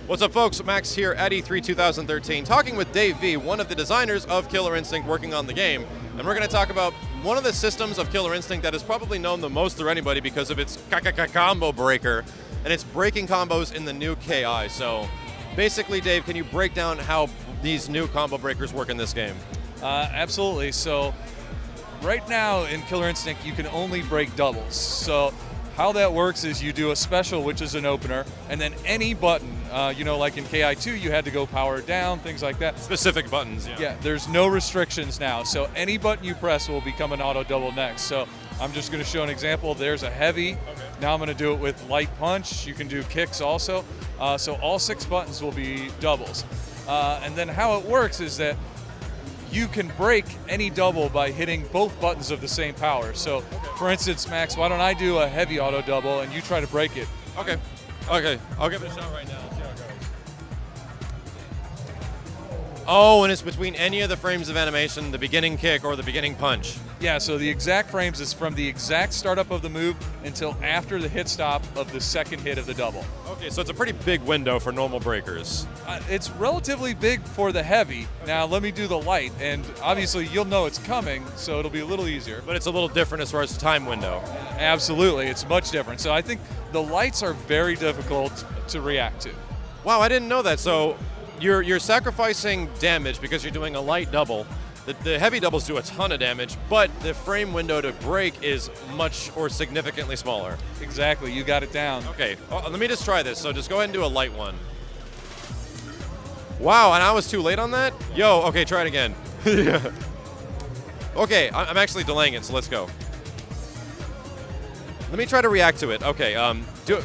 What's up, folks? Max here at E3 2013, talking with Dave V, one of the designers of Killer Instinct, working on the game. And we're going to talk about one of the systems of Killer Instinct that is probably known the most through anybody because of its combo breaker, and it's breaking combos in the new KI. So basically, Dave, can you break down how these new combo breakers work in this game? Absolutely. So right now in Killer Instinct, you can only break doubles. So how that works is you do a special, which is an opener, and then any button, like in KI2, you had to go power down, things like that. Specific buttons, yeah. Yeah, there's no restrictions now. So any button you press will become an auto double next. So I'm just going to show an example. There's a heavy. Okay. Now I'm going to do it with light punch. You can do kicks also. So all 6 buttons will be doubles. And then how it works is that you can break any double by hitting both buttons of the same power. So, for instance, Max, why don't I do a heavy auto double and you try to break it? Okay. Okay. I'll give it a shot right now. Let's see how it goes. Oh, and it's between any of the frames of animation, the beginning kick or the beginning punch. Yeah, so the exact frames is from the exact startup of the move until after the hit stop of the second hit of the double. Okay, so it's a pretty big window for normal breakers. It's relatively big for the heavy. Now let me do the light, and obviously you'll know it's coming, so it'll be a little easier. But it's a little different as far as time window. Absolutely, it's much different. So I think the lights are very difficult to react to. Wow, I didn't know that. So you're sacrificing damage because you're doing a light double. The heavy doubles do a ton of damage, but the frame window to break is much or significantly smaller. Exactly, you got it down. Okay, let me just try this. So just go ahead and do a light one. Wow, and I was too late on that? Yo, okay, try it again. Yeah. Okay, I'm actually delaying it, so let's go. Let me try to react to it. Okay, do it.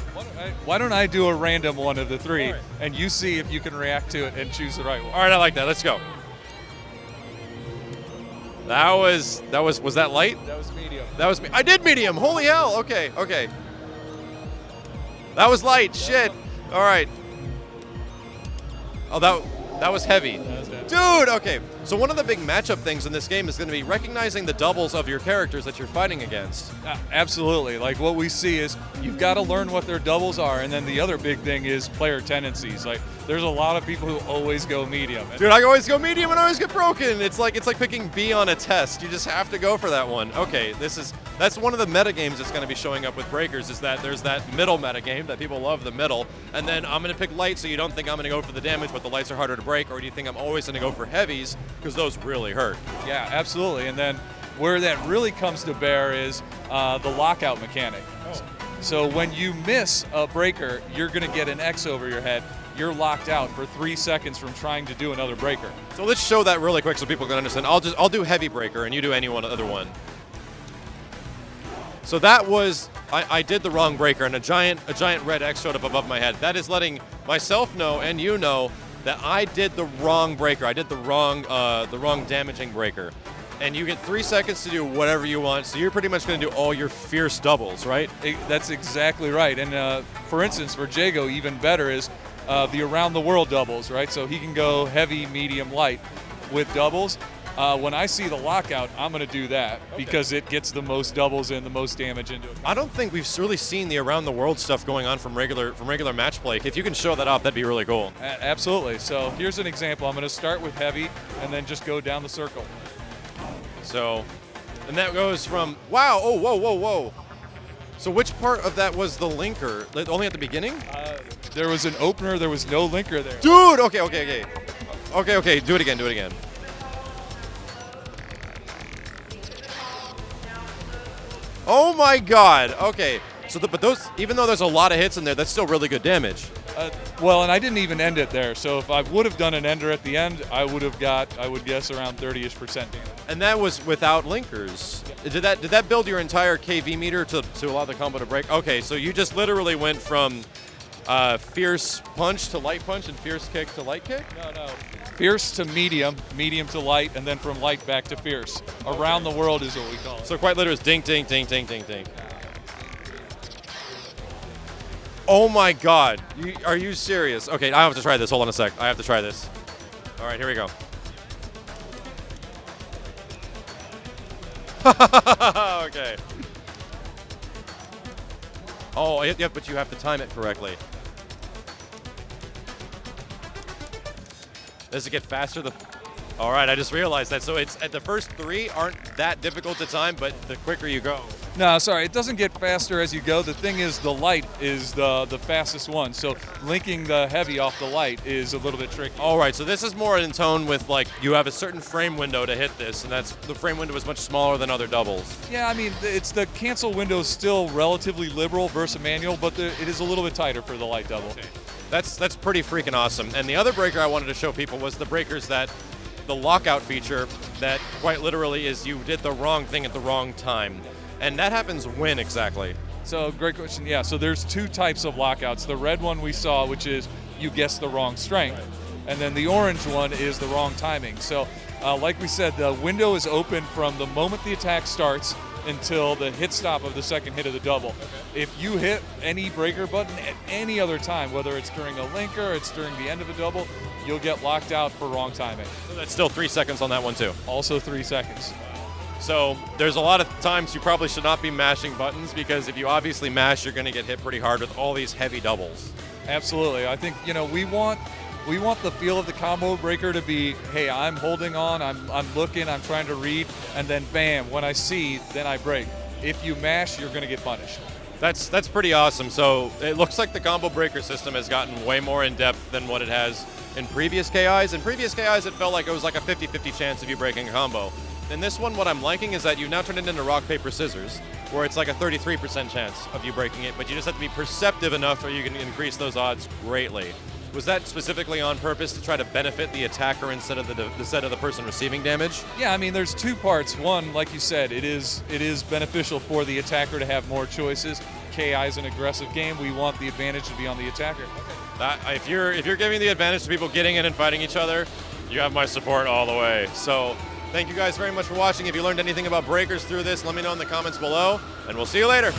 Why don't I do a random one of the 3, right, and you see if you can react to it and choose the right one. All right, I like that. Let's go. Was that light? That was medium. That was me. I did medium. Holy hell. Okay, okay. That was light. Shit. All right. Oh, that was heavy. That was heavy. Dude, okay. So one of the big matchup things in this game is going to be recognizing the doubles of your characters that you're fighting against. Absolutely. Like what we see is you've got to learn what their doubles are, and then the other big thing is player tendencies. Like there's a lot of people who always go medium. Dude, I always go medium and I always get broken. It's like picking B on a test. You just have to go for that one. Okay, that's one of the meta games that's going to be showing up with breakers, is that there's that middle meta game that people love, the middle, and then I'm going to pick light so you don't think I'm going to go for the damage, but the lights are harder to break, or do you think I'm always going to go for heavies because those really hurt? Yeah, absolutely. And then where that really comes to bear is the lockout mechanic. Oh. So when you miss a breaker, you're going to get an X over your head. You're locked out for 3 seconds from trying to do another breaker. So let's show that really quick so people can understand. I'll do heavy breaker and you do any other one. So that was, I did the wrong breaker and a giant red X showed up above my head. That is letting myself know and you know that I did the wrong breaker. I did the wrong damaging breaker. And you get 3 seconds to do whatever you want. So you're pretty much going to do all your fierce doubles, right? That's exactly right. And for instance, for Jago, even better is the around the world doubles, right? So he can go heavy, medium, light with doubles. When I see the lockout, I'm going to do that because it gets the most doubles and the most damage into it. I don't think we've really seen the around the world stuff going on from regular match play. If you can show that off, that'd be really cool. Absolutely. So here's an example. I'm going to start with heavy and then just go down the circle. So, and that goes from, wow, oh, whoa, whoa, whoa. So which part of that was the linker? Only at the beginning? There was an opener, there was no linker there. Dude, okay. Okay, do it again. Oh my God, okay. So, but those, even though there's a lot of hits in there, that's still really good damage. Well, and I didn't even end it there. So if I would have done an ender at the end, I would have got, I would guess, around 30-ish% damage. And that was without linkers. Yeah. Did that build your entire KV meter to allow the combo to break? Okay, so you just literally went from fierce punch to light punch and fierce kick to light kick? No. Fierce to medium, medium to light, and then from light back to fierce. Okay. Around the world is what we call it. So quite literally is dink, dink, dink, dink, dink, dink. Oh my God, are you serious? Okay, I have to try this, hold on a sec. I have to try this. All right, here we go. Okay. Oh, yeah, but you have to time it correctly. Does it get faster? All right, I just realized that. So it's at the first 3 aren't that difficult to time, but the quicker you go. No, sorry, it doesn't get faster as you go. The thing is, the light is the fastest one. So linking the heavy off the light is a little bit tricky. All right, so this is more in tone with like you have a certain frame window to hit this, and the frame window is much smaller than other doubles. Yeah, I mean, it's the cancel window is still relatively liberal versus manual, but it is a little bit tighter for the light double. Okay. That's pretty freaking awesome. And the other breaker I wanted to show people was the breakers that the lockout feature that quite literally is you did the wrong thing at the wrong time. And that happens when exactly? So great question. Yeah, so there's 2 types of lockouts. The red one we saw, which is you guess the wrong strength, and then the orange one is the wrong timing. So like we said, the window is open from the moment the attack starts until the hit stop of the second hit of the double. If you hit any breaker button at any other time, whether it's during a linker or it's during the end of a double, you'll get locked out for wrong timing. So that's still 3 seconds on that one too? Also 3 seconds. So there's a lot of times you probably should not be mashing buttons, because if you obviously mash, you're going to get hit pretty hard with all these heavy doubles. Absolutely. I think, we want the feel of the combo breaker to be, hey, I'm holding on, I'm looking, I'm trying to read, and then bam, when I see, then I break. If you mash, you're going to get punished. That's pretty awesome. So it looks like the combo breaker system has gotten way more in depth than what it has in previous KIs. In previous KIs, it felt like it was like a 50-50 chance of you breaking a combo. In this one, what I'm liking is that you've now turned it into rock, paper, scissors, where it's like a 33% chance of you breaking it, but you just have to be perceptive enough where you can increase those odds greatly. Was that specifically on purpose to try to benefit the attacker instead of the person receiving damage? Yeah, I mean, there's 2 parts. One, like you said, it is beneficial for the attacker to have more choices. KI is an aggressive game. We want the advantage to be on the attacker. If you're giving the advantage to people getting in and fighting each other, you have my support all the way. So thank you guys very much for watching. If you learned anything about breakers through this, let me know in the comments below, and we'll see you later.